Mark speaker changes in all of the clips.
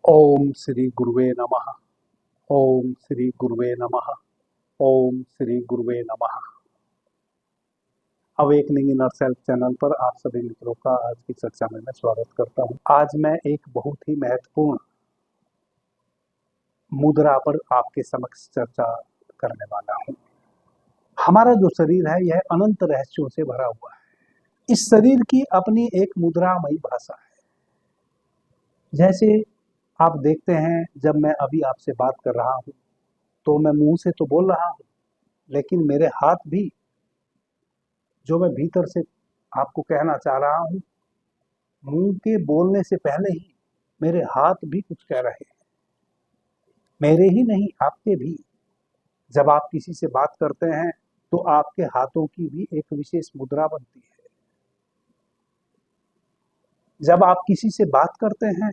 Speaker 1: ओम श्री गुरुवे नमः। ओम श्री गुरुवे नमः। ओम श्री गुरुवे नमः। अवेकनिंग इनर सेल्फ चैनल पर आप सभी मित्रों का आज की चर्चा में मैं स्वागत करता हूं। आज मैं एक बहुत ही महत्वपूर्ण मुद्रा पर आपके समक्ष चर्चा करने वाला हूं। हमारा जो शरीर है यह अनंत रहस्यों से भरा हुआ है। इस शरीर की अपनी एक मुद्रामयी भाषा है। जैसे आप देखते हैं, जब मैं अभी आपसे बात कर रहा हूं तो मैं मुंह से तो बोल रहा हूं, लेकिन मेरे हाथ भी, जो मैं भीतर से आपको कहना चाह रहा हूं, मुंह के बोलने से पहले ही मेरे हाथ भी कुछ कह रहे हैं। मेरे ही नहीं, आपके भी। जब आप किसी से बात करते हैं तो आपके हाथों की भी एक विशेष मुद्रा बनती है। जब आप किसी से बात करते हैं,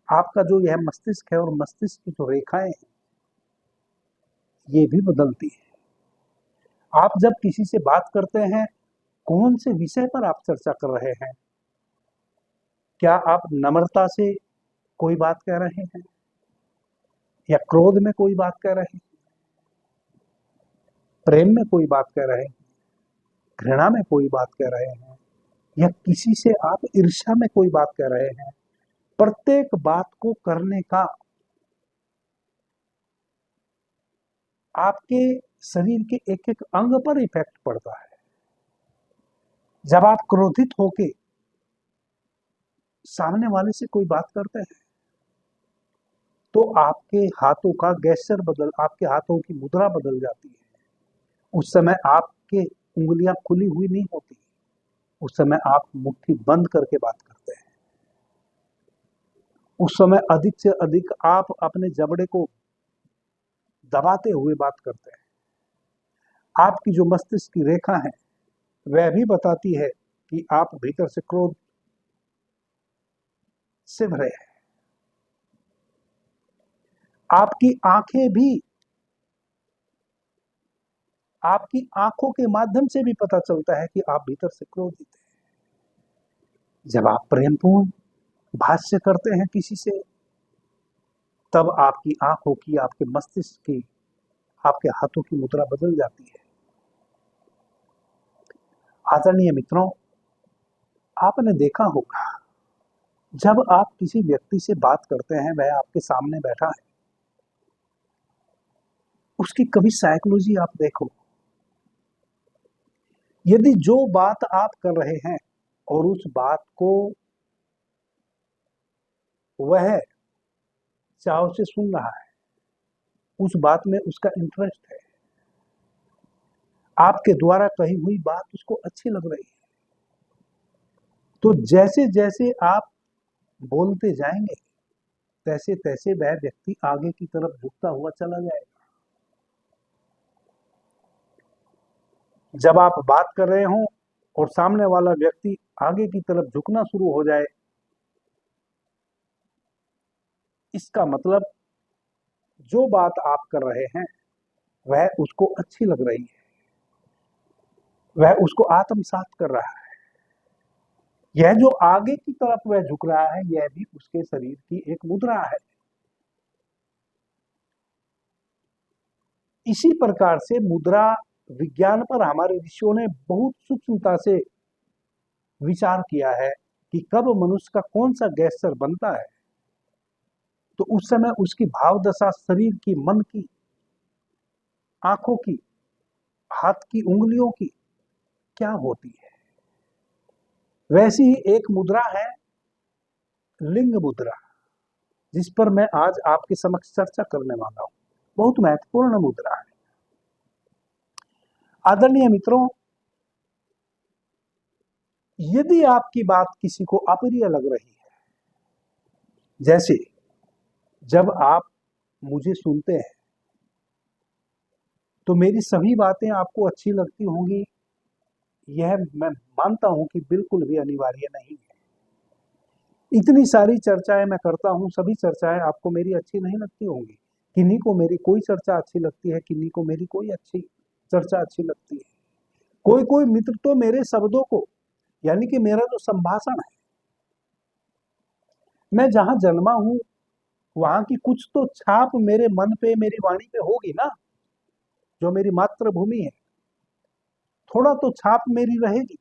Speaker 1: आपका जो यह मस्तिष्क है और मस्तिष्क की जो रेखाएं हैं ये भी बदलती है। आप जब किसी से बात करते हैं, कौन से विषय पर आप चर्चा कर रहे हैं? क्या आप नम्रता से कोई बात कह रहे हैं, या क्रोध में कोई बात कह रहे हैं, प्रेम में कोई बात कह रहे हैं, घृणा में कोई बात कह रहे हैं, या किसी से आप ईर्ष्या में कोई बात कह रहे हैं? प्रत्येक बात को करने का आपके शरीर के एक एक अंग पर इफेक्ट पड़ता है। जब आप क्रोधित होके सामने वाले से कोई बात करते हैं तो आपके हाथों का गेस्चर आपके हाथों की मुद्रा बदल जाती है। उस समय आपके उंगलियां खुली हुई नहीं होती, उस समय आप मुट्ठी बंद करके बात करते हैं। उस समय अधिक से अधिक आप अपने जबड़े को दबाते हुए बात करते हैं। आपकी जो मस्तिष्क की रेखा है वह भी बताती है कि आप भीतर से क्रोध से भरे हैं। आपकी आंखें भी, आपकी आंखों के माध्यम से भी पता चलता है कि आप भीतर से क्रोधित हैं। जब आप प्रेमपूर्ण भाष्य करते हैं किसी से, तब आपकी आंखों की, आपके मस्तिष्क की, आपके हाथों की मुद्रा बदल जाती है। आदरणीय मित्रों, आपने देखा होगा, जब आप किसी व्यक्ति से बात करते हैं, वह आपके सामने बैठा है, उसकी कभी साइकोलॉजी आप देखो। यदि जो बात आप कर रहे हैं और उस बात को वह चाव से सुन रहा है, उस बात में उसका इंटरेस्ट है, आपके द्वारा कही हुई बात उसको अच्छी लग रही है, तो जैसे जैसे आप बोलते जाएंगे तैसे तैसे वह व्यक्ति आगे की तरफ झुकता हुआ चला जाएगा। जब आप बात कर रहे हो और सामने वाला व्यक्ति आगे की तरफ झुकना शुरू हो जाए, इसका मतलब जो बात आप कर रहे हैं वह उसको अच्छी लग रही है, वह उसको आत्मसात कर रहा है। यह जो आगे की तरफ वह झुक रहा है, यह भी उसके शरीर की एक मुद्रा है। इसी प्रकार से मुद्रा विज्ञान पर हमारे ऋषियों ने बहुत सूक्ष्मता से विचार किया है कि कब मनुष्य का कौन सा गेस्चर बनता है, तो उस समय उसकी भाव दशा शरीर की, मन की, आंखों की, हाथ की उंगलियों की क्या होती है। वैसी ही एक मुद्रा है लिंग मुद्रा, जिस पर मैं आज आपके समक्ष चर्चा करने वाला हूं। बहुत महत्वपूर्ण मुद्रा है। आदरणीय मित्रों, यदि आपकी बात किसी को अप्रिय लग रही है, जैसे जब आप मुझे सुनते हैं तो मेरी सभी बातें आपको अच्छी लगती होंगी, यह मैं मानता हूं कि बिल्कुल भी अनिवार्य नहीं है। इतनी सारी चर्चाएं मैं करता हूं, सभी चर्चाएं आपको मेरी अच्छी नहीं लगती होंगी। किन्हीं को मेरी कोई चर्चा अच्छी लगती है, किन्हीं को मेरी कोई अच्छी चर्चा अच्छी लगती है। कोई कोई मित्र तो मेरे शब्दों को, यानी कि मेरा जो संभाषण है, मैं जहां जन्मा हूं वहां की कुछ तो छाप मेरे मन पे, मेरी वाणी पे होगी ना, जो मेरी मातृभूमि है। थोड़ा तो छाप मेरी रहेगी,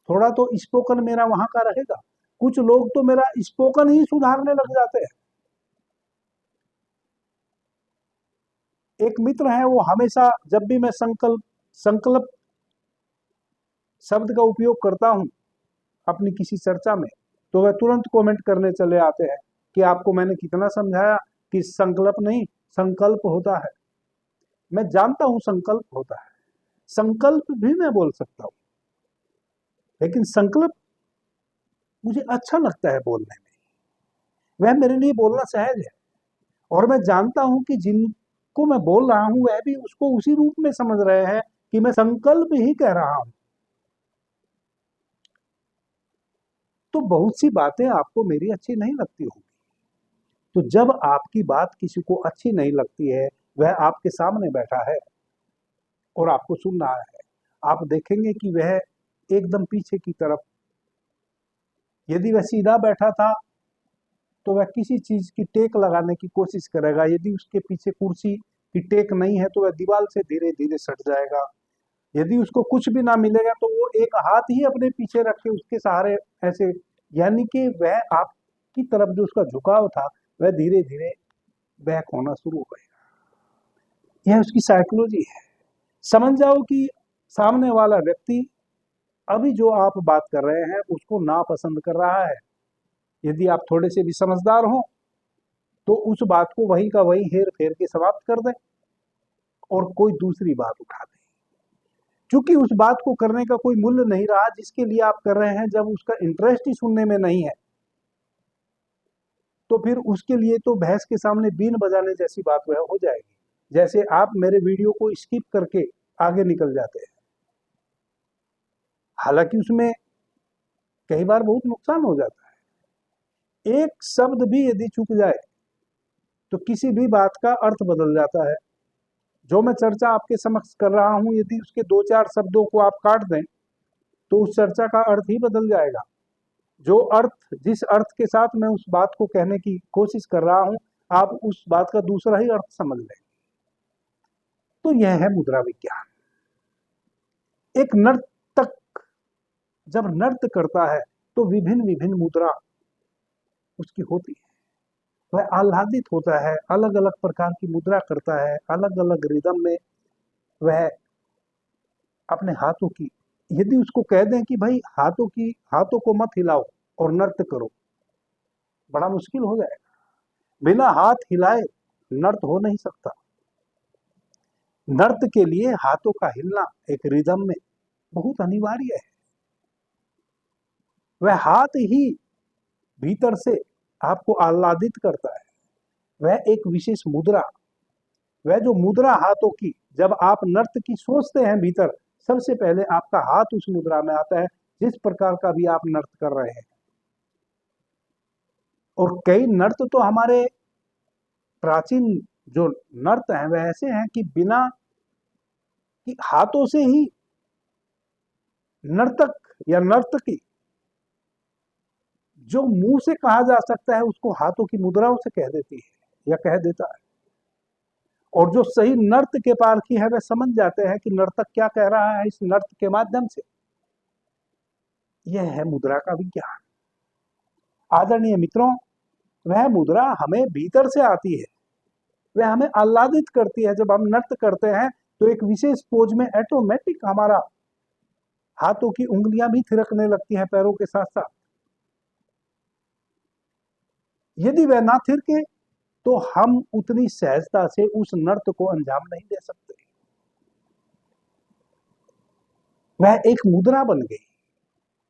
Speaker 1: थोड़ा तो स्पोकन मेरा वहां का रहेगा। कुछ लोग तो मेरा स्पोकन ही सुधारने लग जाते हैं। एक मित्र है, वो हमेशा जब भी मैं संकल्प संकल्प शब्द का उपयोग करता हूं अपनी किसी चर्चा में, तो वह तुरंत कमेंट करने चले आते हैं कि आपको मैंने कितना समझाया कि संकल्प नहीं, संकल्प होता है। मैं जानता हूं संकल्प होता है, संकल्प भी मैं बोल सकता हूं, लेकिन संकल्प मुझे अच्छा लगता है बोलने में, वह मेरे लिए बोलना सहज है। और मैं जानता हूं कि जिनको मैं बोल रहा हूं वह भी उसको उसी रूप में समझ रहे हैं कि मैं संकल्प ही कह रहा हूं। तो बहुत सी बातें आपको मेरी अच्छी नहीं लगती होंगी। तो जब आपकी बात किसी को अच्छी नहीं लगती है, वह आपके सामने बैठा है और आपको सुन रहा है, आप देखेंगे कि वह एकदम पीछे की तरफ, यदि वह सीधा बैठा था तो वह किसी चीज की टेक लगाने की कोशिश करेगा। यदि उसके पीछे कुर्सी की टेक नहीं है तो वह दीवार से धीरे धीरे सट जाएगा। यदि उसको कुछ भी ना मिलेगा तो वो एक हाथ ही अपने पीछे रख के उसके सहारे ऐसे, यानी कि वह आपकी तरफ जो उसका झुकाव था वह धीरे धीरे बैक होना शुरू हो गएगा। यह उसकी साइकोलॉजी है। समझ जाओ कि सामने वाला व्यक्ति अभी जो आप बात कर रहे हैं उसको नापसंद कर रहा है। यदि आप थोड़े से भी समझदार हो तो उस बात को वहीं का वहीं हेर फेर के समाप्त कर दें और कोई दूसरी बात उठा दें। क्योंकि उस बात को करने का कोई मूल्य नहीं रहा जिसके लिए आप कर रहे हैं, जब उसका इंटरेस्ट ही सुनने में नहीं है तो फिर उसके लिए तो भैंस के सामने बीन बजाने जैसी बात वह हो जाएगी। जैसे आप मेरे वीडियो को स्किप करके आगे निकल जाते हैं, हालांकि उसमें कई बार बहुत नुकसान हो जाता है। एक शब्द भी यदि चूक जाए तो किसी भी बात का अर्थ बदल जाता है। जो मैं चर्चा आपके समक्ष कर रहा हूं, यदि उसके दो चार शब्दों को आप काट दें तो उस चर्चा का अर्थ ही बदल जाएगा। जो अर्थ, जिस अर्थ के साथ मैं उस बात को कहने की कोशिश कर रहा हूं, आप उस बात का दूसरा ही अर्थ समझ लें। तो यह है मुद्रा विज्ञान। एक नर्तक जब नृत्य करता है तो विभिन्न विभिन्न मुद्रा उसकी होती है। वह आह्लादित होता है, अलग अलग प्रकार की मुद्रा करता है, अलग अलग रिदम में वह अपने हाथों की, यदि उसको कह दें कि भाई हाथों को मत हिलाओ और नृत्य करो, बड़ा मुश्किल हो जाएगा। बिना हाथ हिलाए नृत्य हो नहीं सकता। नृत्य के लिए हाथों का हिलना एक रिदम में बहुत अनिवार्य है। वह हाथ ही भीतर से आपको आह्लादित करता है। वह एक विशेष मुद्रा, वह जो मुद्रा हाथों की, जब आप नृत्य की सोचते हैं भीतर, सबसे पहले आपका हाथ उस मुद्रा में आता है जिस प्रकार का भी आप नृत्य कर रहे हैं। और कई नृत्य तो हमारे प्राचीन जो नृत्य हैं वह ऐसे हैं कि बिना कि हाथों से ही नर्तक या नर्तकी जो मुंह से कहा जा सकता है उसको हाथों की मुद्राओं से कह देती है या कह देता है। और जो सही नर्त के पारखी है वह समझ जाते हैं कि नर्तक क्या कह रहा है इस नर्त के माध्यम से। यह है मुद्रा का विज्ञान। आदरणीय मित्रों, वह मुद्रा हमें भीतर से आती है, वह हमें आह्लादित करती है। जब हम नृत्य करते हैं तो एक विशेष पोज में ऑटोमेटिक हमारा हाथों की उंगलियां भी थिरकने लगती हैं पैरों के साथ साथ। यदि वह ना थिरके तो हम उतनी सहजता से उस नृत्य को अंजाम नहीं दे सकते। वह एक मुद्रा बन गई।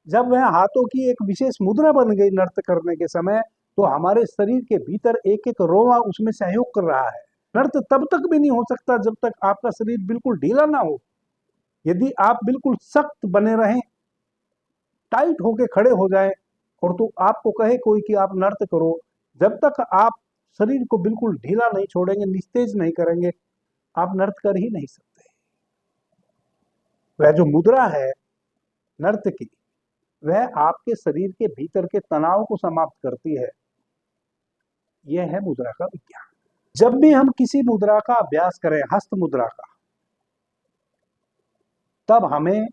Speaker 1: जब वह हाथों की एक विशेष मुद्रा बन गई नृत्य करने के समय, तो हमारे शरीर के भीतर एक एक रोआ उसमें सहयोग कर रहा है। नृत्य तब तक भी नहीं हो सकता जब तक आपका शरीर बिल्कुल ढीला ना हो। यदि आप बिल्कुल सख्त बने रहें, टाइट होके खड़े हो जाएं और तो आपको कहे कोई कि आप नृत्य करो, जब तक आप शरीर को बिल्कुल ढीला नहीं छोड़ेंगे, निस्तेज नहीं करेंगे, आप नृत्य कर ही नहीं सकते। वह जो मुद्रा है नृत्य की, वह आपके शरीर के भीतर के तनाव को समाप्त करती है। यह है मुद्रा का विज्ञान। जब भी हम किसी मुद्रा का अभ्यास करें, हस्त मुद्रा का, तब हमें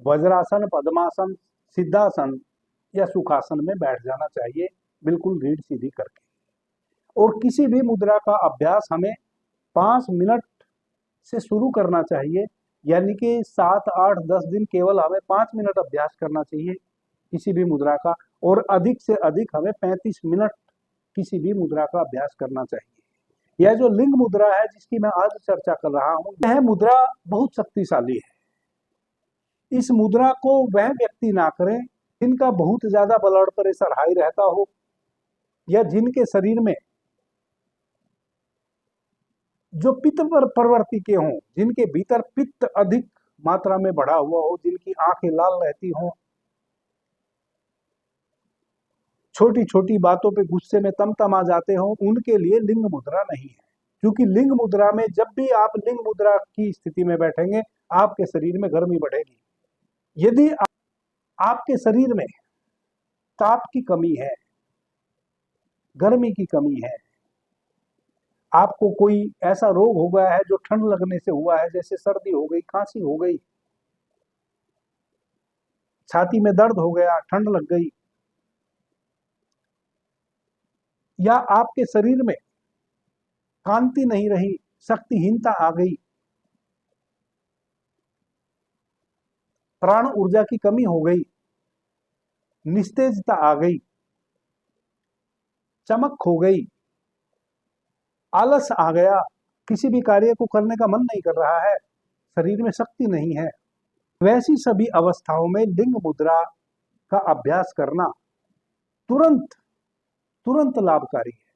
Speaker 1: वज्रासन, पद्मासन, सिद्धासन या सुखासन में बैठ जाना चाहिए, बिल्कुल रीढ़ सीधी करके। और किसी भी मुद्रा का अभ्यास हमें 5 मिनट से शुरू करना चाहिए, यानी कि 7, 8, 10 दिन केवल हमें 5 मिनट अभ्यास करना चाहिए किसी भी मुद्रा का, और अधिक से अधिक हमें 35 मिनट किसी भी मुद्रा का अभ्यास करना चाहिए। यह जो लिंग मुद्रा है जिसकी मैं आज चर्चा कर रहा हूं, यह मुद्रा बहुत शक्तिशाली है। इस मुद्रा को वह व्यक्ति ना करें जिनका बहुत ज्यादा ब्लड प्रेशर हाई रहता हो, या जिनके शरीर में जो पित्त प्रवृत्ति के हों, जिनके भीतर पित्त अधिक मात्रा में बढ़ा हुआ हो, जिनकी आंखें लाल रहती हों, छोटी छोटी बातों पे गुस्से में तमतमा जाते हों, उनके लिए लिंग मुद्रा नहीं है। क्योंकि लिंग मुद्रा में जब भी आप लिंग मुद्रा की स्थिति में बैठेंगे, आपके शरीर में गर्मी बढ़ेगी। यदि आपके शरीर में ताप की कमी है, गर्मी की कमी है, आपको कोई ऐसा रोग हो गया है जो ठंड लगने से हुआ है, जैसे सर्दी हो गई, खांसी हो गई, छाती में दर्द हो गया, ठंड लग गई, या आपके शरीर में कांति नहीं रही, शक्तिहीनता आ गई, प्राण ऊर्जा की कमी हो गई, निस्तेजता आ गई, चमक खो गई, आलस आ गया, किसी भी कार्य को करने का मन नहीं कर रहा है, शरीर में शक्ति नहीं है, वैसी सभी अवस्थाओं में लिंग मुद्रा का अभ्यास करना तुरंत लाभकारी है।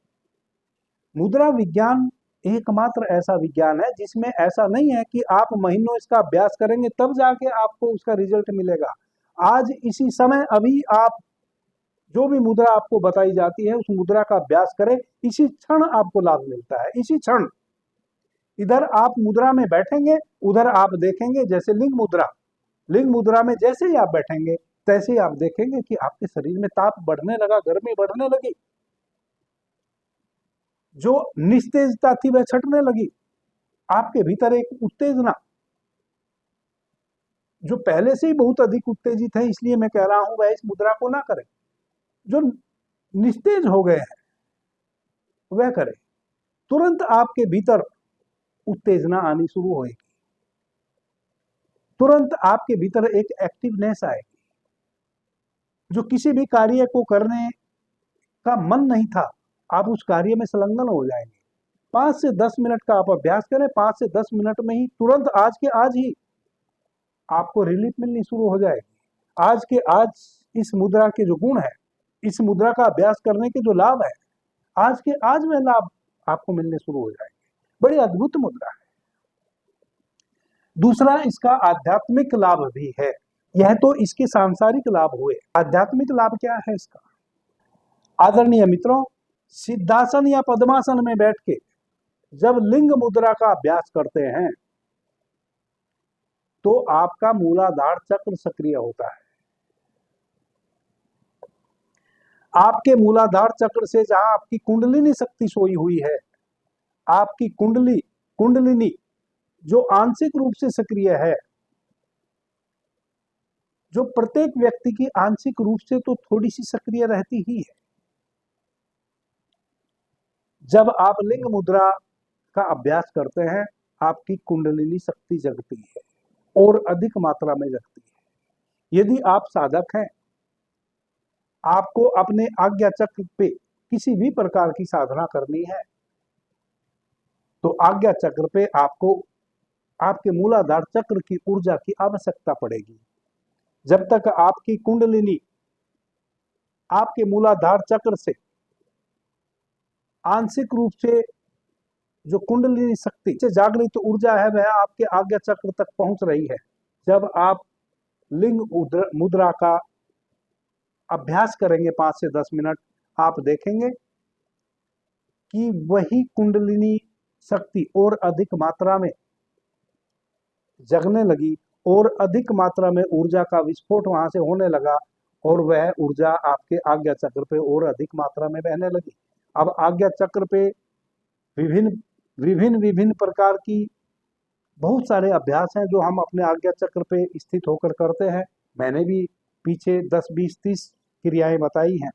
Speaker 1: मुद्रा विज्ञान एकमात्र ऐसा विज्ञान है जिसमें ऐसा नहीं है कि आप महीनों इसका अभ्यास करेंगे तब जाके आपको उसका रिजल्ट मिलेगा। आज इसी समय अभी आप जो भी मुद्रा आपको बताई जाती है उस मुद्रा का अभ्यास करें, इसी क्षण आपको लाभ मिलता है, इसी क्षण। इधर आप मुद्रा में बैठेंगे, उधर आप देखेंगे जैसे लिंग मुद्रा में जैसे ही आप बैठेंगे तैसे ही आप देखेंगे कि आपके शरीर में ताप बढ़ने लगा, गर्मी बढ़ने लगी, जो निस्तेजता थी वह छटने लगी, आपके भीतर एक उत्तेजना, जो पहले से ही बहुत अधिक उत्तेजित है, इसलिए मैं कह रहा हूं वह इस मुद्रा को ना करें। जो निस्तेज हो गए हैं वह करें, तुरंत आपके भीतर उत्तेजना आनी शुरू होगी, तुरंत आपके भीतर एक एक्टिवनेस आएगी, जो किसी भी कार्य को करने का मन नहीं था, आप उस कार्य में संलग्न हो जाएंगे। 5 से 10 मिनट का आप अभ्यास करें, 5 से 10 मिनट में ही तुरंत आज के आज ही आपको रिलीफ मिलनी शुरू हो जाएगी। आज के आज इस मुद्रा के जो गुण है, इस मुद्रा का अभ्यास करने के जो लाभ है, आज के आज में लाभ आपको मिलने शुरू हो जाएंगे। बड़ी अद्भुत मुद्रा है। दूसरा, इसका आध्यात्मिक लाभ भी है। यह तो इसके सांसारिक लाभ हुए, आध्यात्मिक लाभ क्या है इसका? आदरणीय मित्रों, सिद्धासन या पद्मासन में बैठ के जब लिंग मुद्रा का अभ्यास करते हैं तो आपका मूलाधार चक्र सक्रिय होता है। आपके मूलाधार चक्र से जहां आपकी कुंडलिनी शक्ति सोई हुई है, आपकी कुंडलिनी जो आंशिक रूप से सक्रिय है, जो प्रत्येक व्यक्ति की आंशिक रूप से तो थोड़ी सी सक्रिय रहती ही है, जब आप लिंग मुद्रा का अभ्यास करते हैं आपकी कुंडलिनी शक्ति जगती है और अधिक मात्रा में जगती है। यदि आप साधक हैं, आपको अपने आज्ञा चक्र पे किसी भी प्रकार की साधना करनी है, तो आज्ञा चक्र पे आपको आपके मूलाधार चक्र की ऊर्जा की आवश्यकता पड़ेगी। जब तक आपकी कुंडलिनी आपके मूलाधार चक्र से आंशिक रूप से जो कुंडलिनी शक्ति से जागृत ऊर्जा है वह आपके आज्ञा चक्र तक पहुंच रही है, जब आप लिंग मुद्रा का अभ्यास करेंगे 5 से 10 मिनट, आप देखेंगे कि वही कुंडलिनी शक्ति और अधिक मात्रा में जगने लगी और अधिक मात्रा में ऊर्जा का विस्फोट वहां से होने लगा और वह ऊर्जा आपके आज्ञा चक्र पे और अधिक मात्रा में बहने लगी अब आज्ञा चक्र पे विभिन्न विभिन्न विभिन्न प्रकार की बहुत सारे अभ्यास हैं जो हम अपने आज्ञा चक्र पे स्थित होकर करते हैं। मैंने भी पीछे 10, 20, 30 क्रियाएं बताई हैं।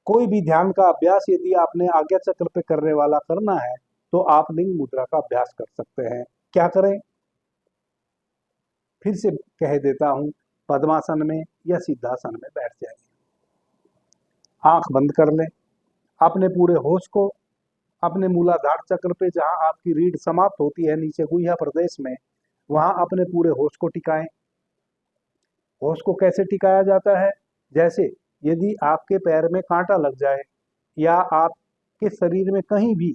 Speaker 1: कोई भी ध्यान का अभ्यास यदि आपने आज्ञा चक्र पे करने वाला करना है तो आप लिंग मुद्रा का अभ्यास कर सकते हैं। क्या करें, फिर से कह देता हूं, पद्मासन में या सिद्धासन में बैठ जाइए, आंख बंद कर लें, अपने पूरे होश को अपने मूलाधार चक्र पे जहां आपकी रीढ़ समाप्त होती है नीचे गुह्या प्रदेश में, वहां अपने पूरे होश को टिकाएं। होश को कैसे टिकाया जाता है? जैसे यदि आपके पैर में कांटा लग जाए या आपके शरीर में कहीं भी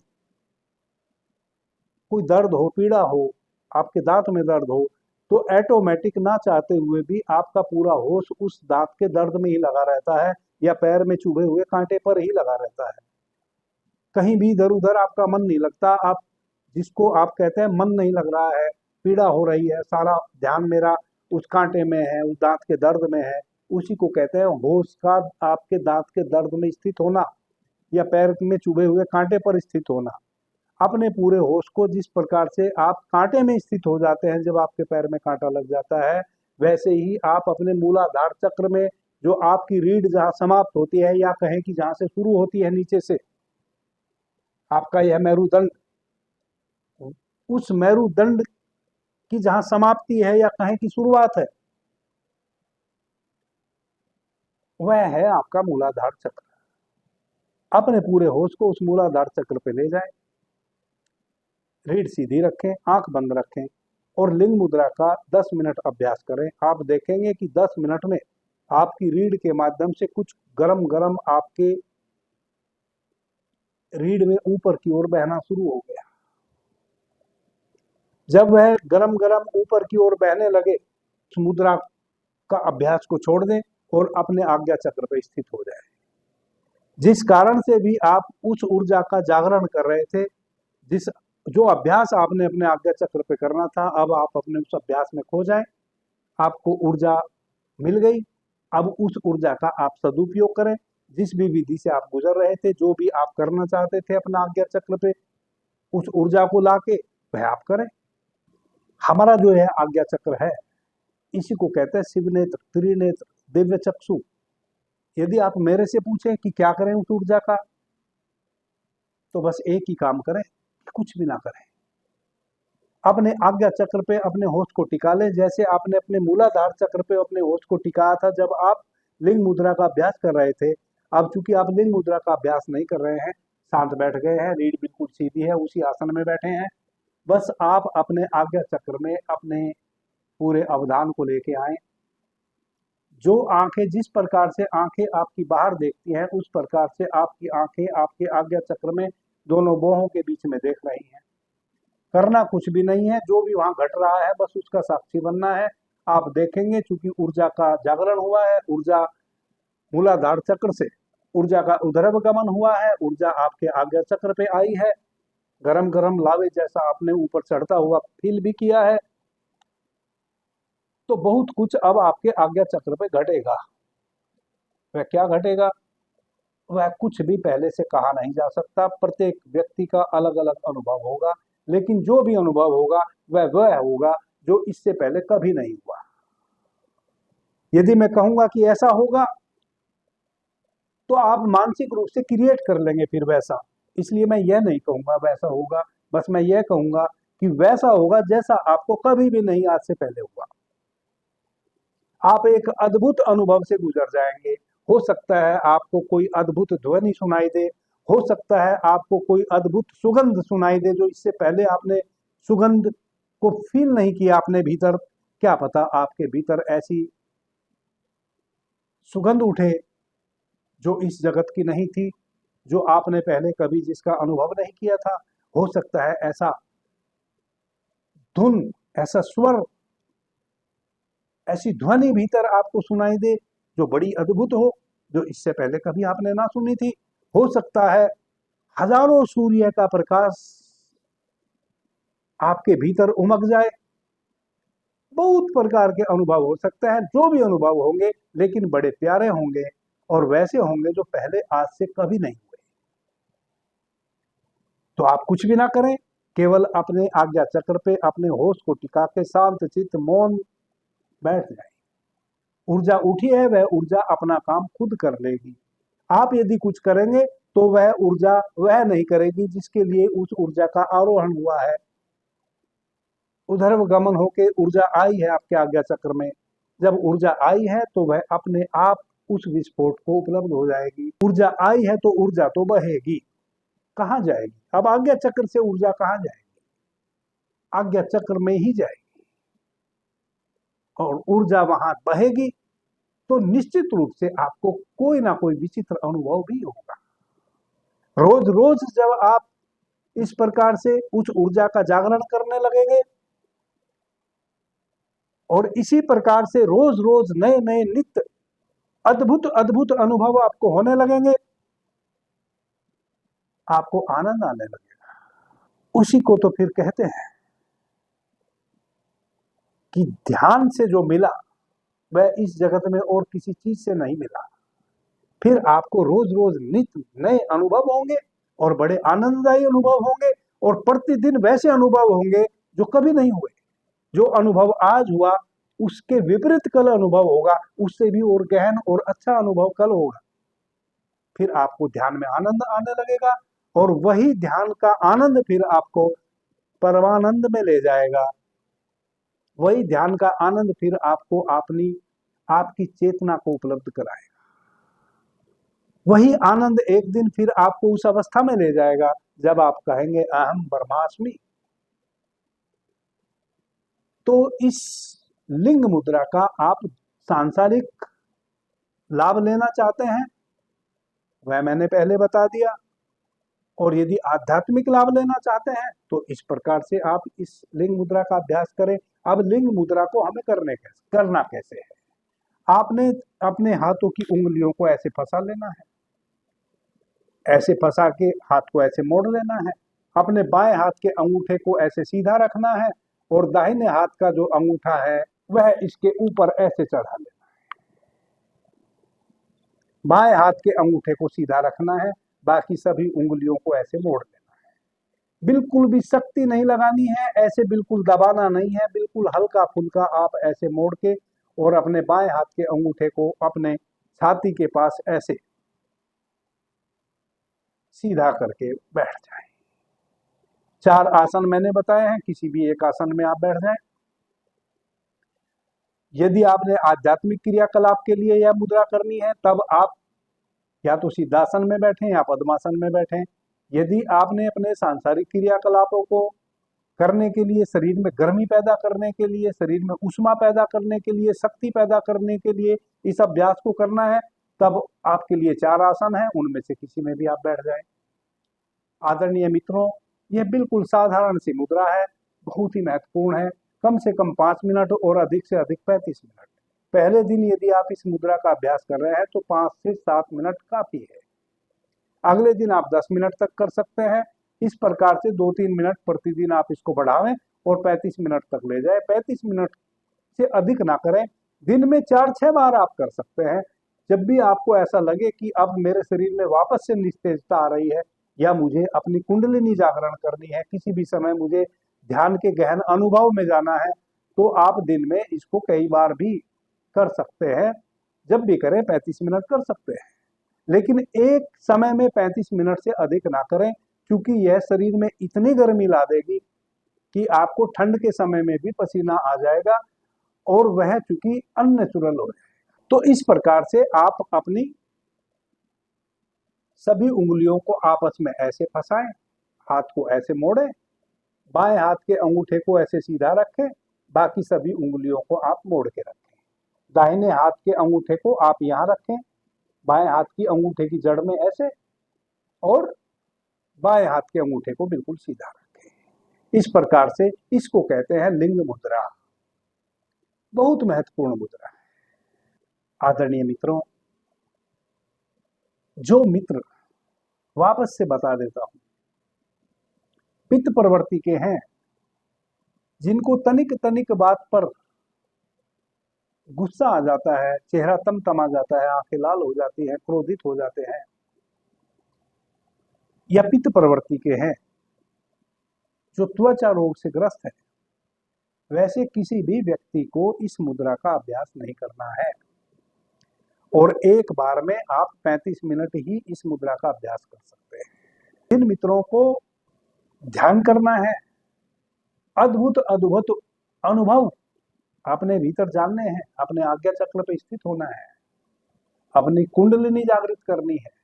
Speaker 1: कोई दर्द हो, पीड़ा हो, आपके दांत में दर्द हो, तो ऑटोमेटिक ना चाहते हुए भी आपका पूरा होश उस दांत के दर्द में ही लगा रहता है या पैर में चुभे हुए कांटे पर ही लगा रहता है। कहीं भी इधर उधर आपका मन नहीं लगता। आप जिसको आप कहते हैं मन नहीं लग रहा है, पीड़ा हो रही है, सारा ध्यान मेरा उस कांटे में है, उस दांत के दर्द में है, उसी को कहते हैं होश का आपके दांत के दर्द में स्थित होना या पैर में चुभे हुए कांटे पर स्थित होना। अपने पूरे होश को जिस प्रकार से आप कांटे में स्थित हो जाते हैं जब आपके पैर में कांटा लग जाता है, वैसे ही आप अपने मूलाधार चक्र में जो आपकी रीढ़ जहां समाप्त होती है या कहें कि जहां से शुरू होती है नीचे से आपका यह मेरुदंड, उस मेरुदंड की जहां समाप्ति है या कहें कि शुरुआत है, वह है आपका मूलाधार चक्र। अपने पूरे होश को उस मूलाधार चक्र पे ले जाएं, रीढ़ सीधी रखें, आंख बंद रखें और लिंग मुद्रा का 10 मिनट अभ्यास करें। आप देखेंगे कि 10 मिनट में आपकी रीढ़ के माध्यम से कुछ गरम गरम आपके रीढ़ में ऊपर की ओर बहना शुरू हो गया। जब वह गरम गरम ऊपर की ओर बहने लगे, उस मुद्रा का अभ्यास को छोड़ दें और अपने आज्ञा चक्र पर स्थित हो जाए। जिस कारण से भी आप उस ऊर्जा का जागरण कर रहे थे, जो अभ्यास आपने अपने आज्ञा चक्र पे करना था, अब आप अपने उस अभ्यास में खो जाएं। आपको ऊर्जा मिल गई, अब उस ऊर्जा का आप सदुपयोग करें। जिस भी विधि से आप गुजर रहे थे, जो भी आप करना चाहते थे अपना आज्ञा चक्र पे, उस ऊर्जा को लाके वह आप करें। हमारा जो है आज्ञा चक्र है, इसी को कहते हैं शिव नेत्र, त्रिनेत्र, दिव्य चक्षु। यदि आप मेरे से पूछें कि क्या करें उस ऊर्जा का, तो बस एक ही काम करें, कुछ भी ना करें, अपने आज्ञा चक्र पे अपने होश को टिका लें, जैसे आपने अपने मूलाधार चक्र पे अपने होश को टिकाया था जब आप लिंग मुद्रा का अभ्यास कर रहे थे। अब चूंकि आप लिंग मुद्रा का अभ्यास नहीं कर रहे हैं, शांत बैठ गए हैं, रीढ़ बिल्कुल सीधी है, उसी आसन में बैठे हैं, बस आप अपने आज्ञा चक्र में अपने पूरे अवधान को लेके आए। जो आंखें, जिस प्रकार से आंखें आपकी बाहर देखती हैं, उस प्रकार से आपकी आंखें आपके आज्ञा चक्र में दोनों बोहों के बीच में देख रही हैं। करना कुछ भी नहीं है, जो भी वहां घट रहा है बस उसका साक्षी बनना है। आप देखेंगे चूंकि ऊर्जा का जागरण हुआ है, ऊर्जा मूलाधार चक्र से ऊर्जा का उधर्व गमन हुआ है, ऊर्जा आपके आज्ञा चक्र पे आई है, गरम गरम लावे जैसा आपने ऊपर चढ़ता हुआ फील भी किया है। तो बहुत कुछ अब आपके आज्ञा चक्र पे घटेगा। वह क्या घटेगा? वह कुछ भी पहले से कहा नहीं जा सकता। प्रत्येक व्यक्ति का अलग अलग अनुभव होगा, लेकिन जो भी अनुभव होगा वह होगा जो इससे पहले कभी नहीं हुआ। यदि मैं कहूंगा कि ऐसा होगा, तो आप मानसिक रूप से क्रिएट कर लेंगे फिर वैसा। इसलिए मैं यह नहीं कहूंगा वैसा होगा, बस मैं यह कहूंगा कि वैसा होगा जैसा आपको कभी भी नहीं आज से पहले हुआ। आप एक अद्भुत अनुभव से गुजर जाएंगे। हो सकता है आपको कोई अद्भुत ध्वनि सुनाई दे, हो सकता है आपको कोई अद्भुत सुगंध सुनाई दे जो इससे पहले आपने सुगंध को फील नहीं किया अपने भीतर। क्या पता आपके भीतर ऐसी सुगंध उठे जो इस जगत की नहीं थी, जो आपने पहले कभी जिसका अनुभव नहीं किया था। हो सकता है ऐसा धुन, ऐसा स्वर, ऐसी ध्वनि भीतर आपको सुनाई दे जो बड़ी अद्भुत हो, जो इससे पहले कभी आपने ना सुनी थी। हो सकता है हजारों सूर्य का प्रकाश आपके भीतर उमग जाए। बहुत प्रकार के अनुभव हो सकते हैं, जो भी अनुभव होंगे लेकिन बड़े प्यारे होंगे, और वैसे होंगे जो पहले आज से कभी नहीं हुए। तो आप कुछ भी ना करें, केवल अपने आज्ञा चक्र पे अपने होश को टिका के शांत चित्त मौन बैठ जाए। ऊर्जा उठी है, वह ऊर्जा अपना काम खुद कर लेगी। आप यदि कुछ करेंगे तो वह ऊर्जा वह नहीं करेगी जिसके लिए उस ऊर्जा का आरोहण हुआ है। उधर गमन होके ऊर्जा आई है आपके आज्ञा चक्र में, जब ऊर्जा आई है तो वह अपने आप उस विस्फोट को उपलब्ध हो जाएगी। ऊर्जा आई है तो ऊर्जा तो बहेगी, कहाँ जाएगी? अब आज्ञा चक्र से ऊर्जा कहाँ जाएगी? आज्ञा चक्र में ही जाएगी, और ऊर्जा वहां बहेगी तो निश्चित रूप से आपको कोई ना कोई विचित्र अनुभव भी होगा। रोज रोज जब आप इस प्रकार से उस ऊर्जा का जागरण करने लगेंगे और इसी प्रकार से रोज रोज नए नए नित्य अद्भुत अद्भुत अनुभव आपको होने लगेंगे, आपको आनंद आने लगेगा। उसी को तो फिर कहते हैं कि ध्यान से जो मिला वह इस जगत में और किसी चीज से नहीं मिला। फिर आपको रोज रोज नित्य नए अनुभव होंगे और बड़े आनंददायी अनुभव होंगे, और प्रतिदिन वैसे अनुभव होंगे जो कभी नहीं हुए। जो अनुभव आज हुआ उसके विपरीत कल अनुभव होगा, उससे भी और गहन और अच्छा अनुभव कल होगा। फिर आपको ध्यान में आनंद आने लगेगा, और वही ध्यान का आनंद फिर आपको परमानंद में ले जाएगा। वही ध्यान का आनंद फिर आपको आपकी चेतना को उपलब्ध कराएगा। वही आनंद एक दिन फिर आपको उस अवस्था में ले जाएगा जब आप कहेंगे अहम ब्रह्मास्मि। तो इस लिंग मुद्रा का आप सांसारिक लाभ लेना चाहते हैं, वह मैंने पहले बता दिया। और यदि आध्यात्मिक लाभ लेना चाहते हैं तो इस प्रकार से आप इस लिंग मुद्रा का अभ्यास करें। अब लिंग मुद्रा को हमें करना कैसे है? आपने अपने हाथों की उंगलियों को ऐसे फंसा लेना है, ऐसे फंसा के हाथ को ऐसे मोड़ लेना है। अपने बाएं हाथ के अंगूठे को ऐसे सीधा रखना है, और दाहिने हाथ का जो अंगूठा है वह इसके ऊपर ऐसे चढ़ा लेना है। बाएं हाथ के अंगूठे को सीधा रखना है, बाकी सभी उंगलियों को ऐसे मोड़ लेना है। बिल्कुल भी शक्ति नहीं लगानी है, ऐसे बिल्कुल दबाना नहीं है, बिल्कुल हल्का फुल्का आप ऐसे मोड़ के और अपने बाएं हाथ के अंगूठे को अपने छाती के पास ऐसे सीधा करके बैठ जाएं। 4 आसन मैंने बताए हैं, किसी भी एक आसन में आप बैठ जाएं। यदि आपने आध्यात्मिक क्रियाकलाप के लिए यह मुद्रा करनी है तब आप या तो सिद्धासन में बैठें या पद्मासन में बैठें। यदि आपने अपने सांसारिक क्रियाकलापों को करने के लिए, शरीर में गर्मी पैदा करने के लिए, शरीर में ऊष्मा पैदा करने के लिए, शक्ति पैदा करने के लिए इस अभ्यास को करना है, तब आपके लिए 4 आसन है, उनमें से किसी में भी आप बैठ जाएं। आदरणीय मित्रों, यह बिल्कुल साधारण सी मुद्रा है, बहुत ही महत्वपूर्ण है। कम से कम 5 मिनट और अधिक से अधिक 35 मिनट। पहले दिन यदि आप इस मुद्रा का अभ्यास कर रहे हैं तो 5 से 7 मिनट काफी है। अगले दिन आप 10 मिनट तक कर सकते हैं। इस प्रकार से 2-3 मिनट प्रतिदिन आप इसको बढ़ावें और 35 मिनट तक ले जाए। 35 मिनट से अधिक ना करें, दिन में 4-6 बार आप कर सकते हैं। जब भी आपको ऐसा लगे कि अब मेरे शरीर में वापस से निस्तेजता आ रही है, या मुझे अपनी कुंडलिनी जागरण करनी है, किसी भी समय मुझे ध्यान के गहन अनुभव में जाना है, तो आप दिन में इसको कई बार भी कर सकते हैं। जब भी करें 35 मिनट कर सकते हैं, लेकिन एक समय में 35 मिनट से अधिक ना करें, क्योंकि यह शरीर में इतनी गर्मी ला देगी कि आपको ठंड के समय में भी पसीना आ जाएगा, और वह चूंकि अननेचुरल हो जाएगा। तो इस प्रकार से आप अपनी सभी उंगलियों को आपस में ऐसे फंसाएं, हाथ को ऐसे मोड़ें, बाएं हाथ के अंगूठे को ऐसे सीधा रखें, बाकी सभी उंगलियों को आप मोड़ के रखें। दाहिने हाथ के अंगूठे को आप यहाँ रखें, बाएं हाथ की अंगूठे की जड़ में ऐसे, और बाएं हाथ के अंगूठे को बिल्कुल सीधा रखें। इस प्रकार से इसको कहते हैं लिंग मुद्रा। बहुत महत्वपूर्ण मुद्रा है। आदरणीय मित्रों, जो मित्र, वापस से बता देता हूं, पित्त प्रवृत्ति के हैं, जिनको तनिक तनिक बात पर गुस्सा आ जाता है, चेहरा तमतमा जाता है, आंखें लाल हो जाती हैं, क्रोधित हो जाते हैं या पित्त प्रवृत्ति के हैं, जो त्वचा रोग से ग्रस्त है, वैसे किसी भी व्यक्ति को इस मुद्रा का अभ्यास नहीं करना है। और एक बार में आप 35 मिनट ही इस मुद्रा का अभ्यास कर सकते हैं। जिन मित्रों को ध्यान करना है, अद्भुत अद्भुत अनुभव अपने भीतर जानने हैं, अपने आज्ञा चक्र पे स्थित होना है, अपनी कुंडलिनी जागृत करनी है,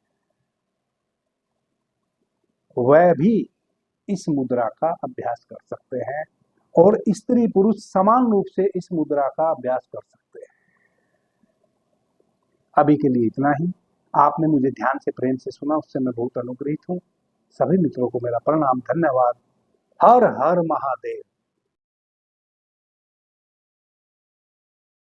Speaker 1: वह भी इस मुद्रा का अभ्यास कर सकते हैं और स्त्री पुरुष समान रूप से इस मुद्रा का अभ्यास कर सकते हैं। अभी के लिए इतना ही। आपने मुझे ध्यान से प्रेम से सुना, उससे मैं बहुत अनुग्रहित हूँ। सभी मित्रों को मेरा प्रणाम, धन्यवाद। हर हर महादेव।